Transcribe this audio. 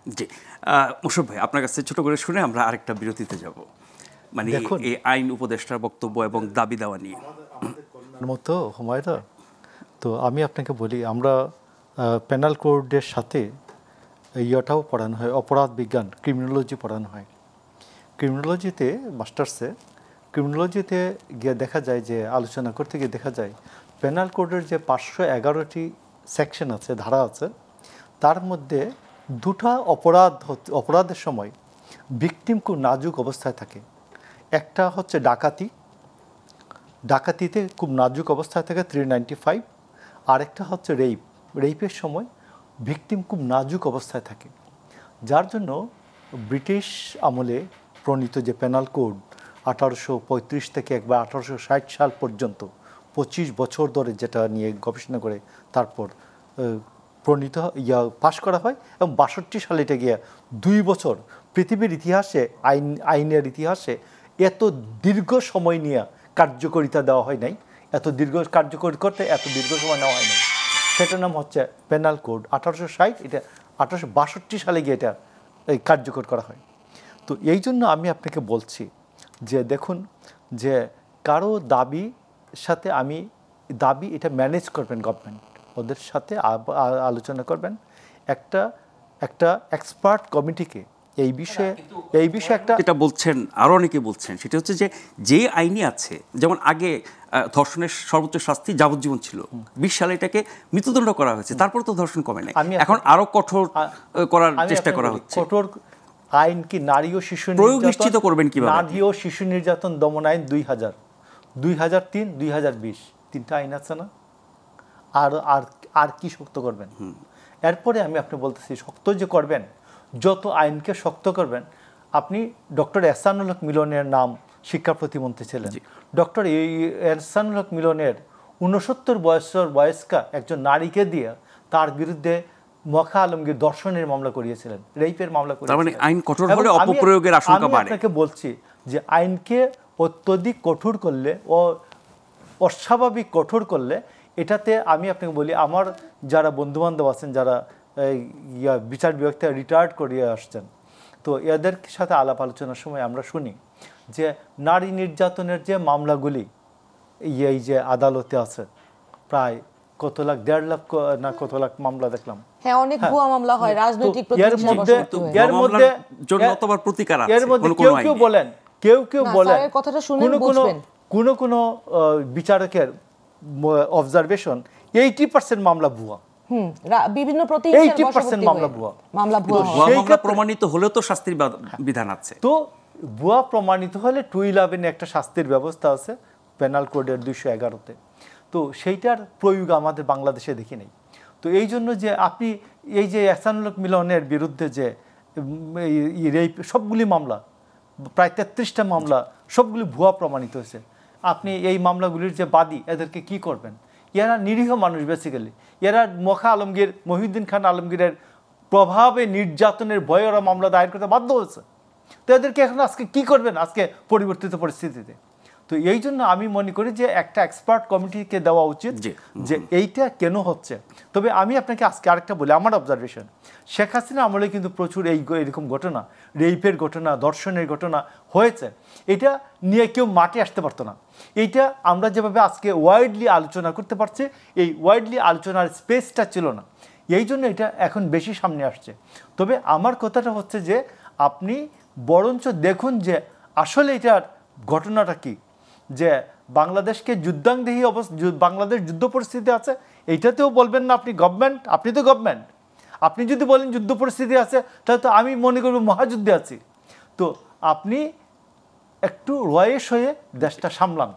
জি, মুশাররফ ভাই আপনার কাছে ছোট করে শুনে আমরা আরেকটা বিরতিতে যাব, মানে এই আইন উপদেষ্টার বক্তব্য এবং দাবি দেওয়া নিয়ে মতো হুমায়রা। তো আমি আপনাকে বলি, আমরা পেনাল কোডের সাথে ইয়েটাও পড়ানো হয়, অপরাধ বিজ্ঞান, ক্রিমিনোলজি পড়ানো হয়। ক্রিমিনোলজিতে মাস্টার্সে ক্রিমিনোলজিতে গিয়ে দেখা যায় যে, আলোচনা করতে গিয়ে দেখা যায় পেনাল কোডের যে 511টি সেকশন আছে, ধারা আছে, তার মধ্যে দুটা অপরাধের সময় ভিকটিম খুব নাজুক অবস্থায় থাকে। একটা হচ্ছে ডাকাতিতে খুব নাজুক অবস্থায় থাকে 395, আরেকটা হচ্ছে রেপের সময় ভিকটিম খুব নাজুক অবস্থায় থাকে। যার জন্য ব্রিটিশ আমলে প্রণীত যে পেনাল কোড 1835 থেকে একবার 1860 সাল পর্যন্ত 25 বছর ধরে যেটা নিয়ে গবেষণা করে তারপর প্রণীত পাশ করা হয়, এবং 62 সালে এটা গিয়ে 2 বছর পৃথিবীর ইতিহাসে আইনের ইতিহাসে এত দীর্ঘ সময় নিয়ে কার্যকরিতা দেওয়া হয় নাই, এত দীর্ঘ কার্যকরী করতে এত দীর্ঘ সময় নেওয়া হয় নাই। সেটার নাম হচ্ছে পেনাল কোড 1860, এটা 1862 সালে গিয়ে এটা কার্যকর করা হয়। তো এই জন্য আমি আপনাকে বলছি যে দেখুন, যে কারো দাবির সাথে দাবি এটা ম্যানেজ করবেন গভর্নমেন্ট, ওদের সাথে আলোচনা করবেন, একটা এক্সপার্ট কমিটিকে এই বিষয়ে একটা যেটা বলছেন, আরও অনেকে বলছেন, সেটা হচ্ছে যে আইনই আছে, যেমন আগে ধর্ষণের সর্বোচ্চ শাস্তি যাবজ্জীবন ছিল, 20 সালে এটাকে মৃত্যুদণ্ড করা হয়েছে, তারপর তো ধর্ষণ কমে নাই, এখন আরো কঠোর করার চেষ্টা করা হচ্ছে। কঠোর আইন কি নারী ও শিশু প্রয়োগ নিশ্চিত করবেন কিভাবে? নারী ও শিশু নির্যাতন দমন আইন 2000, 2003, 2020, তিনটা আইন আছে না? আর কি শক্ত করবেন? এরপরে আমি আপনি বলতেছি, শক্ত যে করবেন, যত আইনকে শক্ত করবেন, আপনি ডক্টর এহসানুল হক মিলনের নাম শিক্ষা প্রতিমন্ত্রী ছিলেন। ডক্টর এহসানুল হক মিলনের 69 বছর বয়স্কা একজন নারীকে দিয়ে তার বিরুদ্ধে মখা আলমগীর দর্শনের মামলা করিয়েছিলেন, রেপের মামলা করিয়েছিলেন। মানে আইন কঠোর হলে অপপ্রয়োগের আশঙ্কা বাড়ে। আমি আপনাকে বলছি যে আইনকে অত্যধিক কঠোর করলে ও অস্বাভাবিক কঠোর করলে, এটাতে আমি আপনাকে বলি, আমার যারা বন্ধুবান্ধব আছেন, যারা বিচার বিভাগ থেকে রিটায়ার্ড করিয়ে আসছেন, তো এদের সাথে আলাপ আলোচনার সময় আমরা শুনি যে নারী নির্যাতনের যে মামলাগুলি এই যে আদালতে আছে, প্রায় কত লাখ, 1.5 লাখ না কত লাখ মামলা দেখলাম। হ্যাঁ, অনেক ভুয়া মামলা হয়, রাজনৈতিক প্রতিহিংসা এর মধ্যে প্রতিকার আছে। এর মধ্যে কেউ বলেন কথাটা শুনে বুঝবেন, কোন বিচারকের অবজারভেশন 80% মামলা ভুয়া। বিভিন্ন প্রতিহিংসার 80% মামলা ভুয়া। মামলা প্রমাণিত হলেও তো শাস্তির বিধান আছে। তো ভুয়া প্রমাণিত হলে 211 একটা শাস্তির ব্যবস্থা আছে পেনাল কোডের 211-তে। তো সেইটার প্রয়োগ আমাদের বাংলাদেশে দেখি নেই। তো এই জন্য যে আপনি এই যে এহসানুল হক মিলনের বিরুদ্ধে যে সবগুলি মামলা, প্রায় 33টা মামলা, সবগুলি ভুয়া প্রমাণিত হয়েছে। আপনি এই মামলাগুলির যে বাদী, এদেরকে কি করবেন? এরা নিরীহ মানুষ, বেসিক্যালি এরা মখা আলমগীর, মহিউদ্দিন খান আলমগীরের প্রভাবে নির্যাতনের ভয়ে ওরা মামলা দায়ের করতে বাধ্য হয়েছে। তো এদেরকে এখন আজকে কি করবেন আজকে পরিবর্তিত পরিস্থিতিতে? তো এই জন্য আমি মনে করি যে একটা এক্সপার্ট কমিটিকে দেওয়া উচিত যে এইটা কেন হচ্ছে। তবে আমি আপনাকে আজকে আরেকটা বলি, আমার অবজারভেশন, শেখ হাসিনা আমলে কিন্তু প্রচুর এরকম ঘটনা, রেপের ঘটনা, ধর্ষণের ঘটনা হয়েছে। এটা নিয়ে কেউ মাঠে আসতে পারতো না। এইটা আমরা যেভাবে আজকে ওয়াইডলি আলোচনা করতে পারছি, এই ওয়াইডলি আলোচনার স্পেসটা ছিল না, এই জন্য এটা এখন বেশি সামনে আসছে। তবে আমার কথাটা হচ্ছে যে আপনি বরঞ্চ দেখুন যে আসলে এটার ঘটনাটা কি, যে বাংলাদেশকে যুদ্ধাঙ্গদেহী বাংলাদেশ যুদ্ধ পরিস্থিতি আছে, এইটাতেও বলবেন না আপনি গভর্নমেন্ট, আপনি তো গভর্নমেন্ট। আপনি যদি বলেন যুদ্ধ পরিস্থিতি আছে, তাহলে তো আমি মনে করব মহাযুদ্ধে আছি। তো আপনি একটু রয়েস হয়ে দেশটা সামলান।